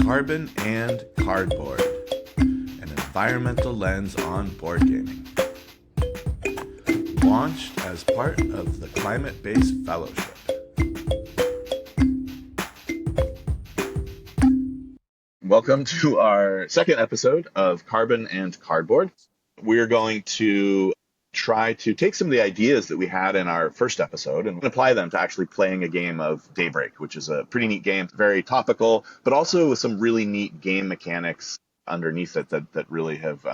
Carbon and Cardboard, an environmental lens on board gaming. Launched as part of the Climate-Based Fellowship. Welcome to our second episode of Carbon and Cardboard. We're going to try to take some of the ideas that we had in our first episode and apply them to actually playing a game of Daybreak, which is a pretty neat game, very topical, but also with some really neat game mechanics underneath it that really have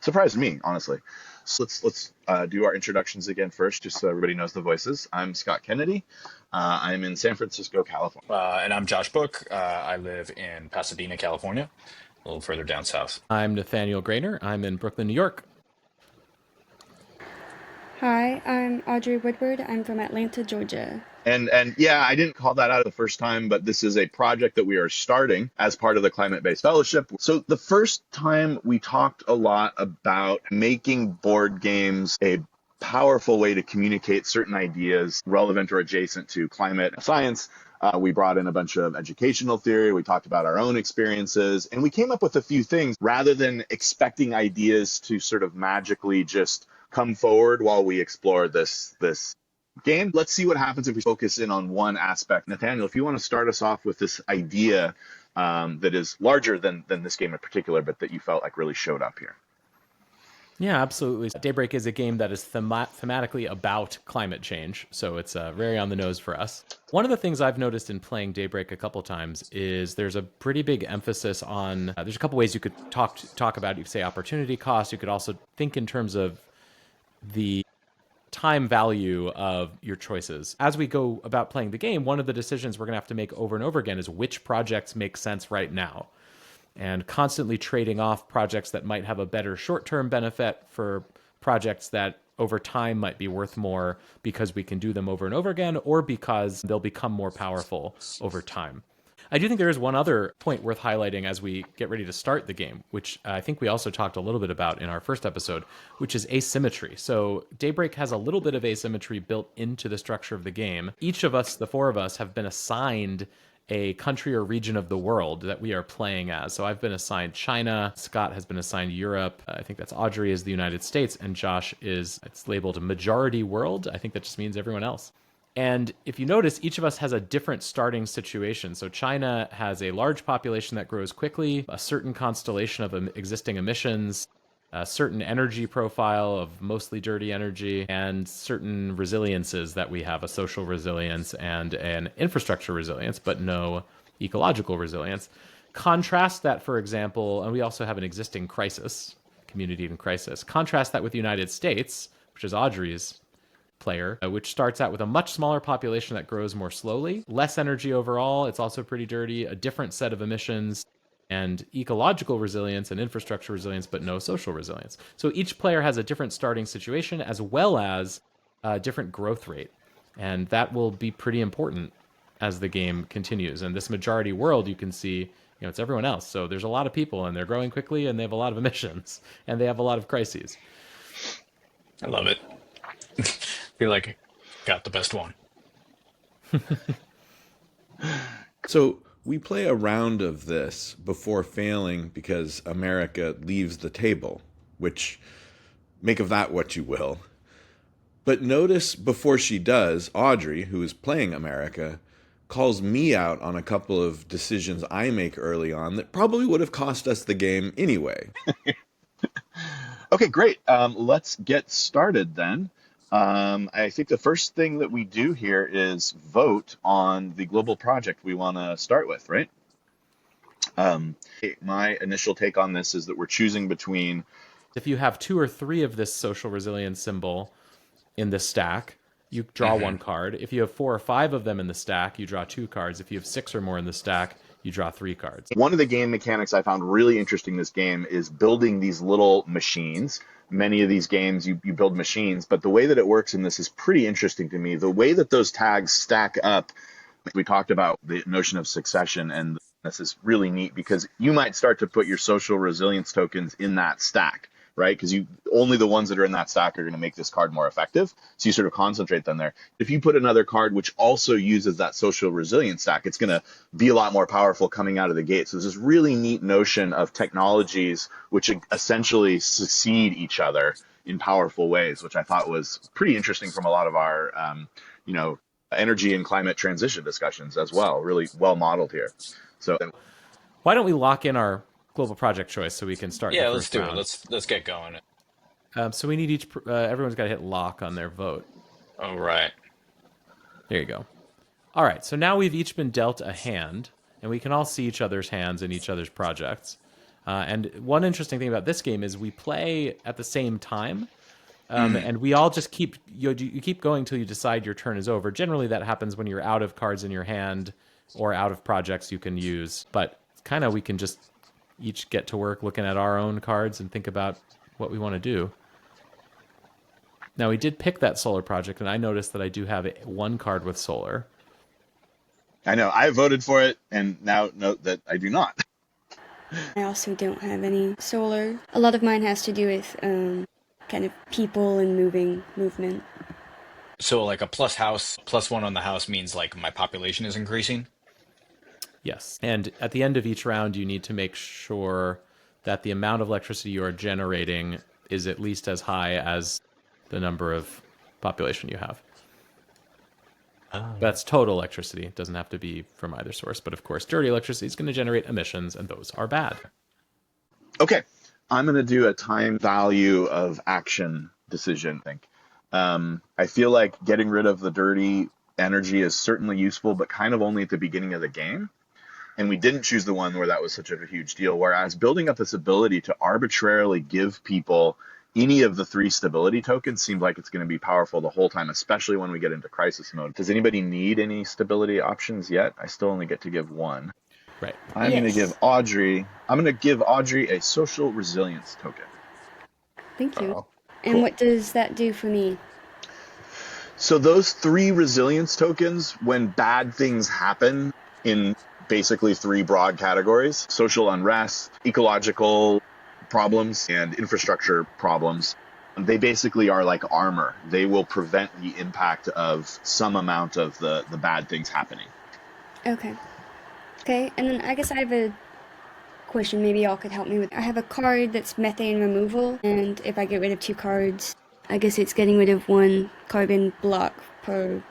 surprised me, honestly. So let's do our introductions again first, just so everybody knows the voices. I'm Scott Kennedy. I'm in San Francisco, California. And I'm Josh Book. I live in Pasadena, California, a little further down south. I'm Nathaniel Grainer. I'm in Brooklyn, New York. Hi, I'm Audrey Woodward. I'm from Atlanta, Georgia. And yeah, I didn't call that out the first time, but this is a project that we are starting as part of the Climate-Based Fellowship. So the first time we talked a lot about making board games a powerful way to communicate certain ideas relevant or adjacent to climate science. We brought in a bunch of educational theory. We talked about our own experiences, and we came up with a few things rather than expecting ideas to sort of magically just come forward while we explore this game. Let's see what happens if we focus in on one aspect. Nathaniel, if you want to start us off with this idea that is larger than this game in particular, but that you felt like really showed up here. Yeah, absolutely. Daybreak is a game that is thematically about climate change, so it's very on the nose for us. One of the things I've noticed in playing Daybreak a couple times is there's a pretty big emphasis on, there's a couple ways you could talk about, you could say opportunity cost, you could also think in terms of the time value of your choices. As we go about playing the game, one of the decisions we're going to have to make over and over again is which projects make sense right now. And constantly trading off projects that might have a better short-term benefit for projects that over time might be worth more because we can do them over and over again, or because they'll become more powerful over time. I do think there is one other point worth highlighting as we get ready to start the game, which I think we also talked a little bit about in our first episode, which is asymmetry. So Daybreak has a little bit of asymmetry built into the structure of the game. Each of us, the four of us, have been assigned a country or region of the world that we are playing as. So I've been assigned China, Scott has been assigned Europe, I think that's Audrey is the United States, and Josh it's labeled majority world. I think that just means everyone else. And if you notice, each of us has a different starting situation. So China has a large population that grows quickly, a certain constellation of existing emissions, a certain energy profile of mostly dirty energy, and certain resiliences that we have, a social resilience and an infrastructure resilience, but no ecological resilience. Contrast that, for example, and we also have an existing crisis, community in crisis. Contrast that with the United States, which is Audrey's player, which starts out with a much smaller population that grows more slowly, less energy overall, it's also pretty dirty, a different set of emissions, and ecological resilience and infrastructure resilience, but no social resilience. So each player has a different starting situation as well as a different growth rate. And that will be pretty important as the game continues. And this majority world, you can see, it's everyone else. So there's a lot of people and they're growing quickly and they have a lot of emissions and they have a lot of crises. I love it. Feel like I got the best one. So we play a round of this before failing because America leaves the table, which make of that what you will. But notice before she does, Audrey, who is playing America, calls me out on a couple of decisions I make early on that probably would have cost us the game anyway. Okay, great. Let's get started then. I think the first thing that we do here is vote on the global project we want to start with, right? My initial take on this is that we're choosing between... If you have 2 or 3 of this social resilience symbol in the stack, you draw 1 card. If you have 4 or 5 of them in the stack, you draw 2 cards. If you have 6 or more in the stack, you draw 3 cards. One of the game mechanics I found really interesting in this game is building these little machines. Many of these games, you build machines, but the way that it works in this is pretty interesting to me. The way that those tags stack up, we talked about the notion of succession, and this is really neat because you might start to put your social resilience tokens in that stack. right? Because you only the ones that are in that stack are going to make this card more effective. So you sort of concentrate them there. If you put another card which also uses that social resilience stack, it's going to be a lot more powerful coming out of the gate. So there's this really neat notion of technologies which essentially succeed each other in powerful ways, which I thought was pretty interesting from a lot of our, you know, energy and climate transition discussions as well. Really well modeled here. So Why don't we lock in our global project choice so we can start the Yeah, let's first do round? it. Let's get going. So we need everyone's got to hit lock on their vote. All right. There you go. All right, so now we've each been dealt a hand, and we can all see each other's hands and each other's projects. And one interesting thing about this game is we play at the same time, and we all just keep you keep going till you decide your turn is over. Generally, that happens when you're out of cards in your hand or out of projects you can use. But kind of we can just each get to work looking at our own cards and think about what we want to do. Now, we did pick that solar project, and I noticed that I do have one card with solar. I know I voted for it, and now note that I do not. I also don't have any solar. A lot of mine has to do with kind of people and movement. So like a plus house, +1 on the house means like my population is increasing. Yes. And at the end of each round, you need to make sure that the amount of electricity you are generating is at least as high as the number of population you have. Oh. That's total electricity. It doesn't have to be from either source. But of course, dirty electricity is going to generate emissions, and those are bad. Okay, I'm going to do a time value of action decision. I think. I feel like getting rid of the dirty energy is certainly useful, but kind of only at the beginning of the game. And we didn't choose the one where that was such a huge deal. Whereas building up this ability to arbitrarily give people any of the 3 stability tokens seems like it's going to be powerful the whole time, especially when we get into crisis mode. Does anybody need any stability options yet? I still only get to give 1. Right. I'm going to give Audrey a social resilience token. Thank you. Oh, And cool. what does that do for me? So those 3 resilience tokens, when bad things happen in basically 3 broad categories: social unrest, ecological problems, and infrastructure problems, they basically are like armor. They will prevent the impact of some amount of the bad things happening. Okay. Okay, and then I guess I have a question maybe y'all could help me with. I have a card that's methane removal, and if I get rid of 2 cards, I guess it's getting rid of 1 carbon block per.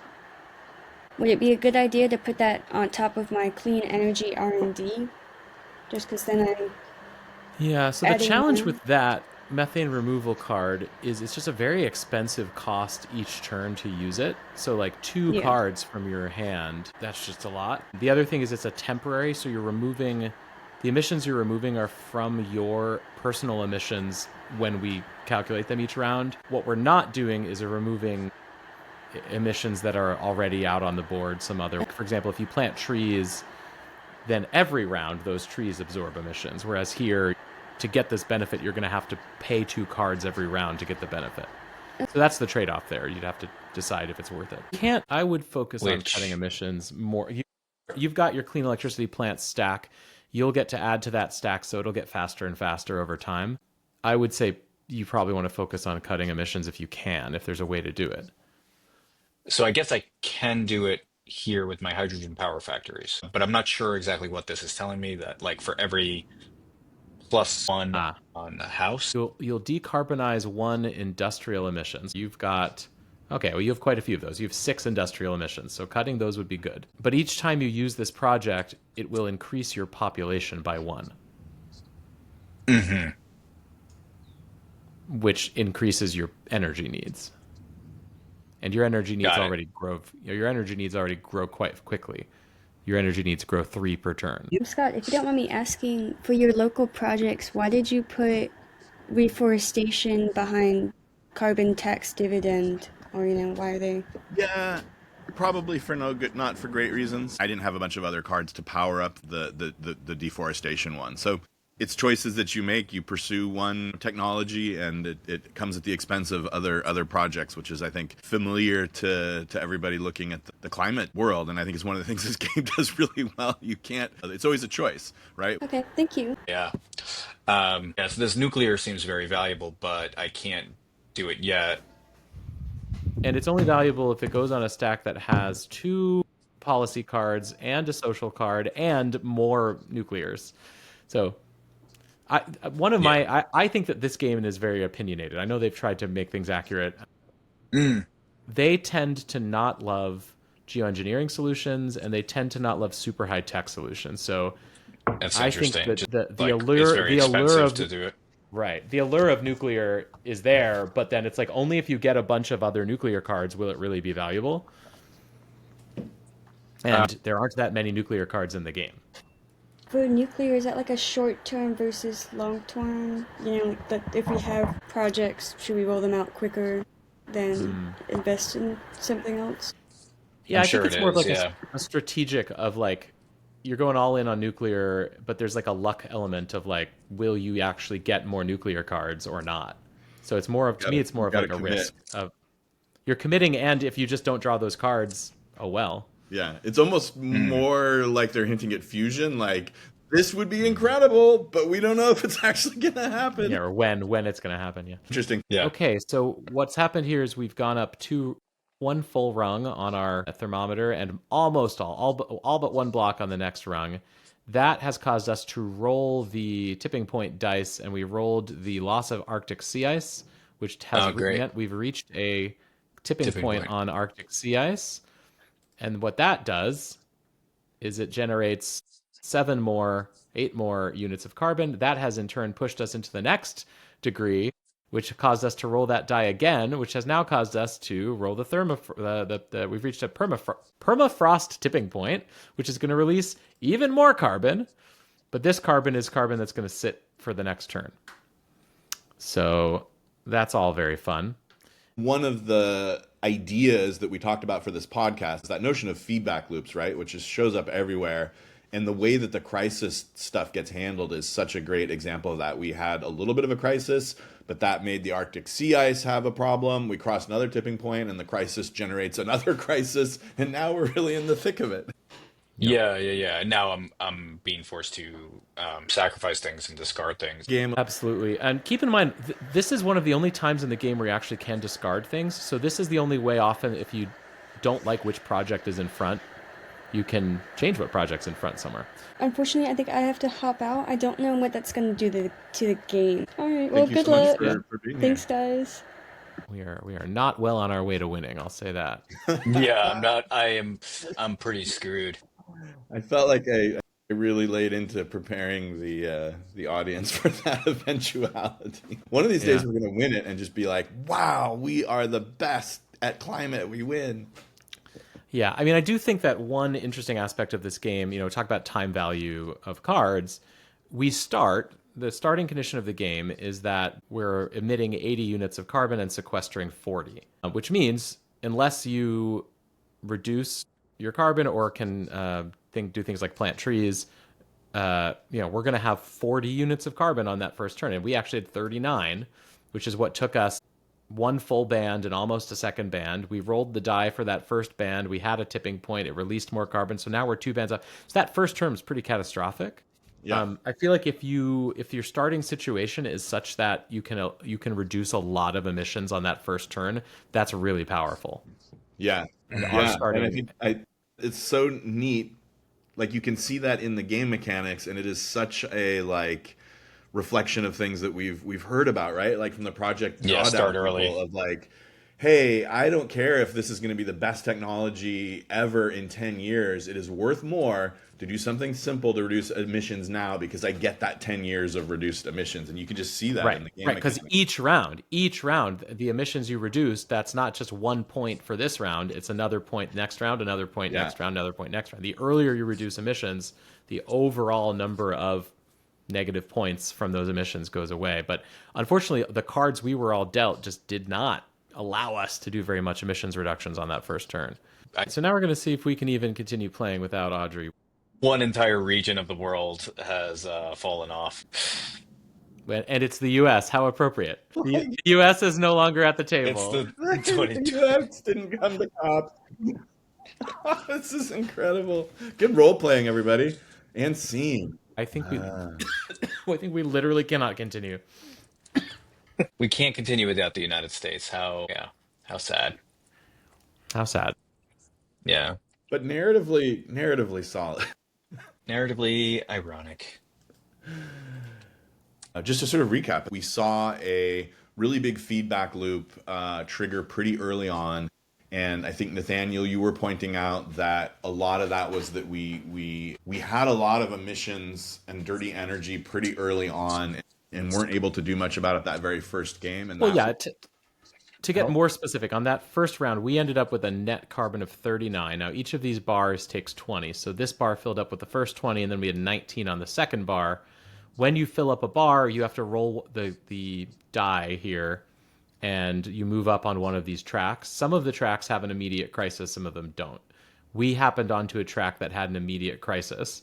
Would it be a good idea to put that on top of my clean energy R&D? Just because then I'm Yeah, so the adding challenge more. with that methane removal card is it's just a very expensive cost each turn to use it. So like 2 Yeah. cards from your hand, that's just a lot. The other thing is it's a temporary, so you're removing the emissions you're removing are from your personal emissions when we calculate them each round. What we're not doing is removing emissions that are already out on the board some other. For example, if you plant trees, then every round those trees absorb emissions. Whereas here, to get this benefit, you're going to have to pay 2 cards every round to get the benefit. So that's the trade-off there. You'd have to decide if it's worth it. I would focus on cutting emissions more. You've got your clean electricity plant stack. You'll get to add to that stack, so it'll get faster and faster over time. I would say you probably want to focus on cutting emissions if you can, if there's a way to do it. So I guess I can do it here with my hydrogen power factories, but I'm not sure exactly what this is telling me that like for every +1 on the house. You'll decarbonize 1 industrial emissions. You've got you have quite a few of those. You have 6 industrial emissions, so cutting those would be good. But each time you use this project, it will increase your population by 1. Mm-hmm. Which increases your energy needs. And your energy needs already grow. Your energy needs already grow quite quickly. Your energy needs grow 3 per turn. Scott, if you don't mind me asking, for your local projects, why did you put reforestation behind carbon tax dividend? Or, why are they? Yeah, probably for no good, not for great reasons. I didn't have a bunch of other cards to power up the deforestation one. So it's choices that you make. You pursue one technology, and it comes at the expense of other projects, which is, I think, familiar to everybody looking at the climate world. And I think it's one of the things this game does really well. You can't. It's always a choice, right? Okay, thank you. Yeah. Yes, this nuclear seems very valuable, but I can't do it yet. And it's only valuable if it goes on a stack that has 2 policy cards and a social card and more nuclears. So I think that this game is very opinionated. I know they've tried to make things accurate. They tend to not love geoengineering solutions, and they tend to not love super high tech solutions. So That's I think interesting. that Just the like allure it's very the allure expensive of to do it. right, the allure of nuclear is there, but then it's like only if you get a bunch of other nuclear cards will it really be valuable. And there aren't that many nuclear cards in the game. For nuclear, is that like a short term versus long term? You know, like that if we have projects, should we roll them out quicker than invest in something else? Yeah, I'm I sure think it's it more of is, like yeah. a strategic of like you're going all in on nuclear, but there's like a luck element of like, will you actually get more nuclear cards or not? So it's more of, to me, it's more of like a risk of you're committing, and if you just don't draw those cards, oh well. Yeah, it's almost more like they're hinting at fusion, like this would be incredible, but we don't know if it's actually gonna happen. Yeah, or when it's going to happen. Yeah. Interesting. Yeah. Okay, so what's happened here is we've gone up one full rung on our thermometer, and almost all but one block on the next rung. That has caused us to roll the tipping point dice, and we rolled the loss of Arctic sea ice, which has Great. meant we've reached a tipping point on Arctic sea ice. And what that does is it generates 8 more units of carbon. That has in turn pushed us into the next degree, which caused us to roll that die again, which has now caused us to roll the we've reached a permafrost tipping point, which is going to release even more carbon. But this carbon is carbon that's going to sit for the next turn. So that's all very fun. One of the ideas that we talked about for this podcast is that notion of feedback loops, right? Which just shows up everywhere. And the way that the crisis stuff gets handled is such a great example of that. We had a little bit of a crisis, but that made the Arctic sea ice have a problem. We crossed another tipping point, and the crisis generates another crisis, and now we're really in the thick of it. Yeah. And now I'm being forced to sacrifice things and discard things. Absolutely. And keep in mind, this is one of the only times in the game where you actually can discard things. So this is the only way often if you don't like which project is in front, you can change what project's in front somewhere. Unfortunately, I think I have to hop out. I don't know what that's going to do to the game. All right, well, Thank you good so much luck. for being Thanks, here. guys. We are not well on our way to winning, I'll say that. Yeah, I'm pretty screwed. I felt like I really laid into preparing the audience for that eventuality. One of these days we're going to win it and just be like, wow, we are the best at climate. We win. Yeah, I mean, I do think that one interesting aspect of this game, talk about time value of cards. The starting condition of the game is that we're emitting 80 units of carbon and sequestering 40, which means unless you reduce your carbon or can do things like plant trees, we're going to have 40 units of carbon on that first turn. And we actually had 39, which is what took us one full band and almost a second band. We rolled the die for that first band. We had a tipping point. It released more carbon. So now we're 2 bands up. So that first term is pretty catastrophic. Yeah. I feel like if your starting situation is such that you can reduce a lot of emissions on that first turn, that's really powerful. Yeah. And I think it's so neat. Like you can see that in the game mechanics, and it is such a reflection of things that we've heard about, right? Like from the Project Drawdown Start people early. of like, hey, I don't care if this is going to be the best technology ever in 10 years. It is worth more to do something simple to reduce emissions now because I get that 10 years of reduced emissions. And you can just see that in the game. Right, because each round, the emissions you reduce, that's not just 1 point for this round. It's another point next round, another point next round, another point next round. The earlier you reduce emissions, the overall number of negative points from those emissions goes away. But unfortunately, the cards we were all dealt just did not allow us to do very much emissions reductions on that first turn. So now we're going to see if we can even continue playing without Audrey. one entire region of the world has fallen off. And it's the U.S. How appropriate. The Like, U.S. is no longer at the It's table. the the 2020. U.S. didn't come to COP. This is incredible. Good role playing, everybody. And scene. I think we, I think we literally cannot continue. We can't continue without the United States. How sad. How sad. Yeah. But narratively solid. Narratively ironic. Just to sort of recap, we saw a really big feedback loop trigger pretty early on. And I think Nathaniel, you were pointing out that a lot of that was that we had a lot of emissions and dirty energy pretty early on, and weren't able to do much about it that very first game. And Well, that's yeah. To get more specific, on that first round, we ended up with a net carbon of 39. Now, each of these bars takes 20. So this bar filled up with the first 20, and then we had 19 on the second bar. When you fill up a bar, you have to roll the die here, and you move up on one of these tracks. Some of the tracks have an immediate crisis, some of them don't. We happened onto a track that had an immediate crisis.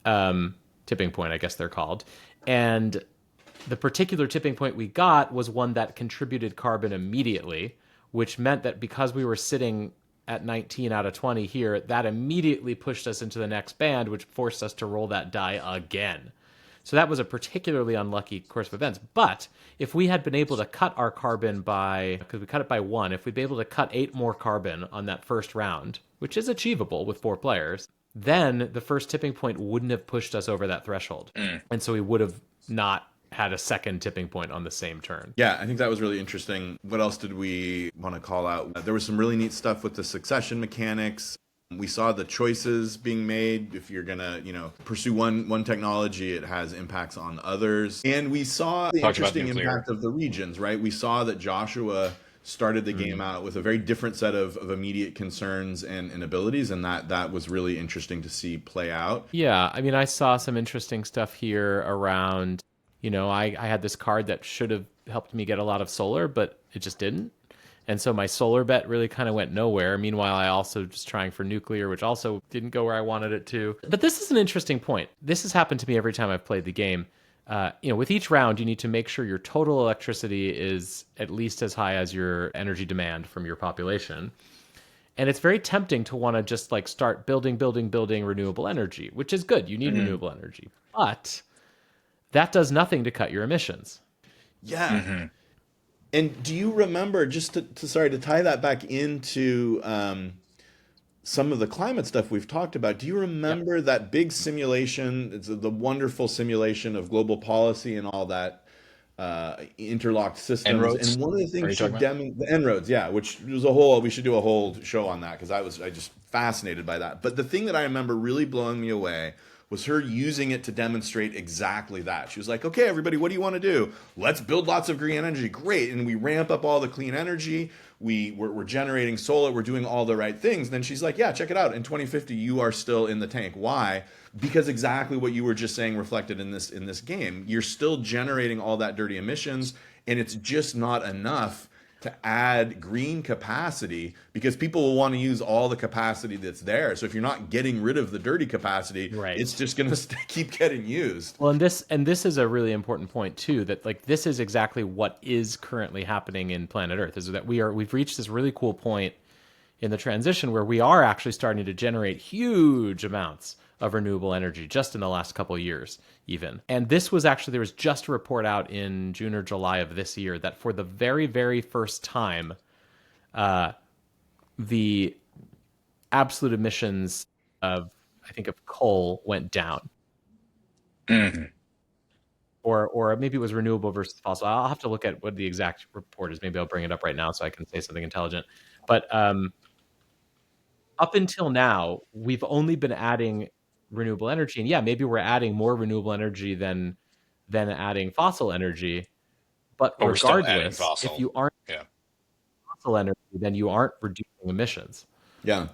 Tipping point, I guess they're called. And the particular tipping point we got was one that contributed carbon immediately, which meant that because we were sitting at 19 out of 20 here, that immediately pushed us into the next band, which forced us to roll that die again. So that was a particularly unlucky course of events. But if we had been able to cut our carbon by, because we cut it by 1, if we'd been able to cut 8 more carbon on that first round, which is achievable with 4 players, then the first tipping point wouldn't have pushed us over that threshold. And so we would have not had a second tipping point on the same turn. Yeah, I think that was really interesting. What else did we want to call out? There was some really neat stuff with the succession mechanics. We saw the choices being made. If you're gonna, pursue one technology, it has impacts on others. And we saw the interesting impact of the regions, right? We saw that Joshua started the game out with a very different set of immediate concerns and abilities, and that was really interesting to see play out. Yeah, I mean, I saw some interesting stuff here around, I had this card that should have helped me get a lot of solar, but it just didn't. And so my solar bet really kind of went nowhere. Meanwhile, I also was trying for nuclear, which also didn't go where I wanted it to. But this is an interesting point. This has happened to me every time I've played the game. With each round, you need to make sure your total electricity is at least as high as your energy demand from your population. And it's very tempting to want to just start building renewable energy, which is good. You need renewable energy. But that does nothing to cut your emissions. Yeah. And do you remember, just to tie that back into some of the climate stuff we've talked about, do you remember that big simulation, it's the wonderful simulation of global policy and all that interlocked systems? En-ROADS? And one of the things the En-ROADS, yeah, which was we should do a whole show on that, because I just fascinated by that. But the thing that I remember really blowing me away was her using it to demonstrate exactly that. She was like, okay, everybody, what do you want to do? Let's build lots of green energy. Great. And we ramp up all the clean energy. We're generating solar. We're doing all the right things. And then she's like, yeah, check it out. In 2050, you are still in the tank. Why? Because exactly what you were just saying reflected in this game. You're still generating all that dirty emissions, and it's just not enough to add green capacity, because people will want to use all the capacity that's there. So if you're not getting rid of the dirty capacity, right, it's just going to keep getting used. Well, and this is a really important point too, that this is exactly what is currently happening in planet Earth, is that we've reached this really cool point in the transition where we are actually starting to generate huge amounts of renewable energy just in the last couple of years even. And this was actually, there was just a report out in June or July of this year that for the very, very first time, the absolute emissions of coal went down. Or maybe it was renewable versus fossil. I'll have to look at what the exact report is. Maybe I'll bring it up right now so I can say something intelligent. But up until now, we've only been adding renewable energy, and yeah, maybe we're adding more renewable energy than adding fossil energy. But regardless, if you aren't fossil energy, then you aren't reducing emissions. Yeah.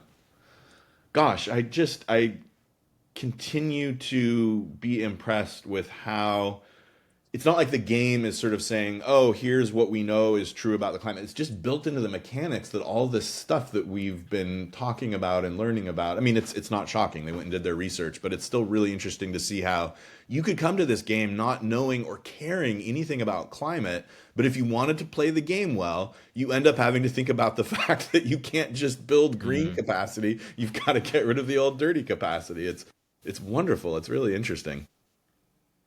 Gosh, I continue to be impressed with how it's not like the game is sort of saying, oh, here's what we know is true about the climate. It's just built into the mechanics that all this stuff that we've been talking about and learning about. I mean, it's not shocking. They went and did their research, but it's still really interesting to see how you could come to this game not knowing or caring anything about climate. But if you wanted to play the game well, you end up having to think about the fact that you can't just build green capacity. You've got to get rid of the old dirty capacity. It's wonderful. It's really interesting.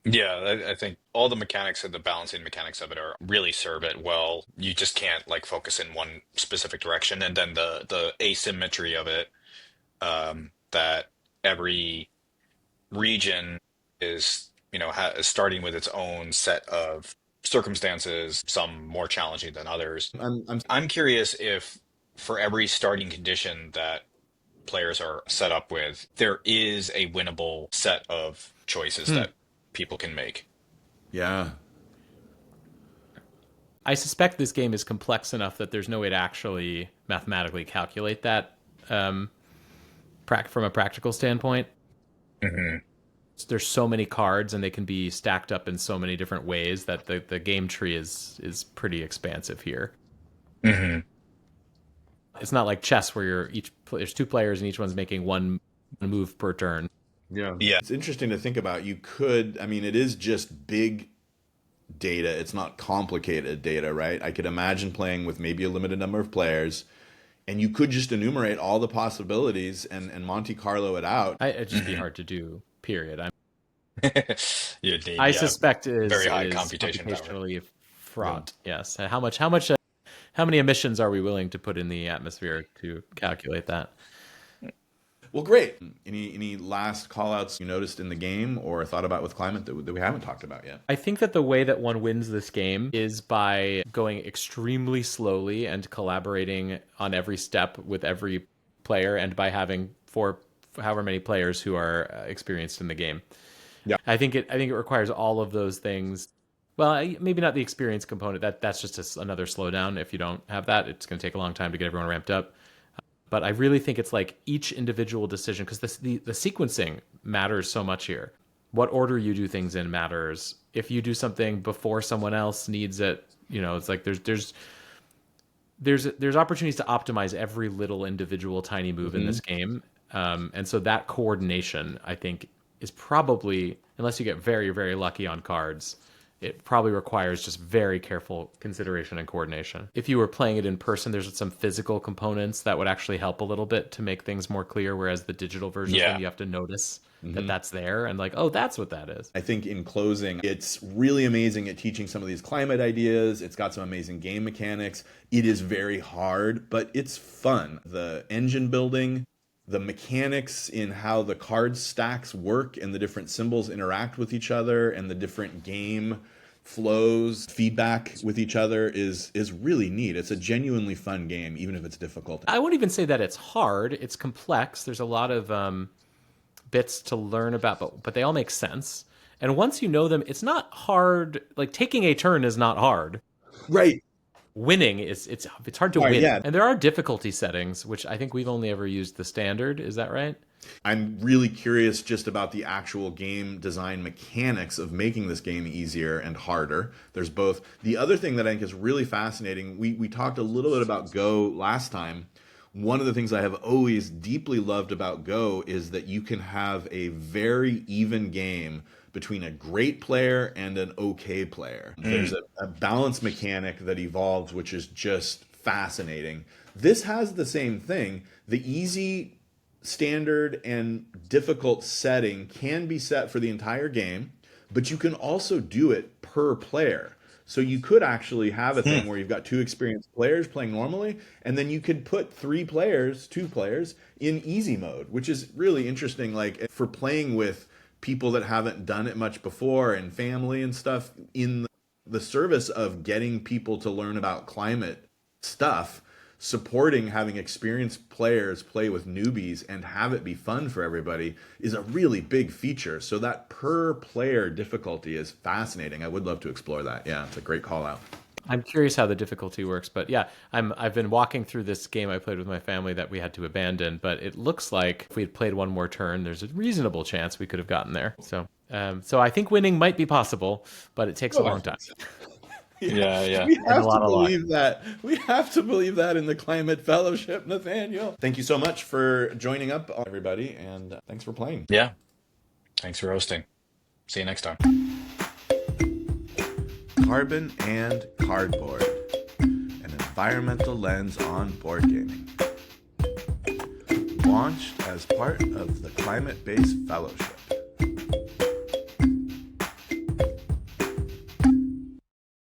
Yeah, I think all the mechanics and the balancing mechanics of it are really serve it well. You just can't like focus in one specific direction, and then the asymmetry of it, that every region is, is starting with its own set of circumstances, some more challenging than others. I'm I'm curious if for every starting condition that players are set up with, there is a winnable set of choices that people can make. Yeah. I suspect this game is complex enough that there's no way to actually mathematically calculate that from a practical standpoint. Hmm. There's so many cards and they can be stacked up in so many different ways that the game tree is pretty expansive here. Hmm. It's not like chess where there's two players and each one's making one move per turn. Yeah. Yeah. It's interesting to think about. I mean, it is just big data. It's not complicated data, right? I could imagine playing with maybe a limited number of players, and you could just enumerate all the possibilities and Monte Carlo it out. It'd just be hard to do, period. You'd need, I suspect it very high is computation power. computationally fraught. Yes. And how many emissions are we willing to put in the atmosphere to calculate that? Well, great. Any last call outs you noticed in the game or thought about with climate that we haven't talked about yet? I think that the way that one wins this game is by going extremely slowly and collaborating on every step with every player, and by having however many players who are experienced in the game. Yeah. I think it requires all of those things. Well, maybe not the experience component. That's just another slowdown. If you don't have that, it's going to take a long time to get everyone ramped up. But I really think it's like each individual decision, because the sequencing matters so much here. What order you do things in matters. If you do something before someone else needs it, it's like there's opportunities to optimize every little individual tiny move in this game. And so that coordination, I think, is probably, unless you get very, very lucky on cards, it probably requires just very careful consideration and coordination. If you were playing it in person, there's some physical components that would actually help a little bit to make things more clear, whereas the digital version, you have to notice that that's there and like, oh, that's what that is. I think in closing, it's really amazing at teaching some of these climate ideas. It's got some amazing game mechanics. It is very hard, but it's fun. The engine building, the mechanics in how the card stacks work and the different symbols interact with each other and the different game flows, feedback with each other is really neat. It's a genuinely fun game, even if it's difficult. I won't even say that it's hard. It's complex. There's a lot of bits to learn about, but they all make sense. And once you know them, it's not hard. Like taking a turn is not hard. Right. Winning it's hard to win. Yeah. And there are difficulty settings, which I think we've only ever used the standard. Is that right? I'm really curious just about the actual game design mechanics of making this game easier and harder. There's both. The other thing that I think is really fascinating, we talked a little bit about Go last time. One of the things I have always deeply loved about Go is that you can have a very even game between a great player and an okay player. There's a balance mechanic that evolves, which is just fascinating. This has the same thing. The easy, standard, and difficult setting can be set for the entire game, but you can also do it per player. So you could actually have a thing where you've got two experienced players playing normally, and then you could put two players in easy mode, which is really interesting. Like for playing with people that haven't done it much before and family and stuff, in the service of getting people to learn about climate stuff, supporting having experienced players play with newbies and have it be fun for everybody is a really big feature. So that per player difficulty is fascinating. I would love to explore that. Yeah, it's a great call out. I'm curious how the difficulty works, but yeah, I've been walking through this game I played with my family that we had to abandon, but it looks like if we had played one more turn, there's a reasonable chance we could have gotten there. So So I think winning might be possible, but it takes a long time. Yeah. We have a lot to of luck. believe that. We have to believe that in the Climate Fellowship, Nathaniel. Thank you so much for joining up, everybody, and thanks for playing. Yeah. Thanks for hosting. See you next time. Carbon and Cardboard, an environmental lens on board gaming. Launched as part of the Climate Based Fellowship.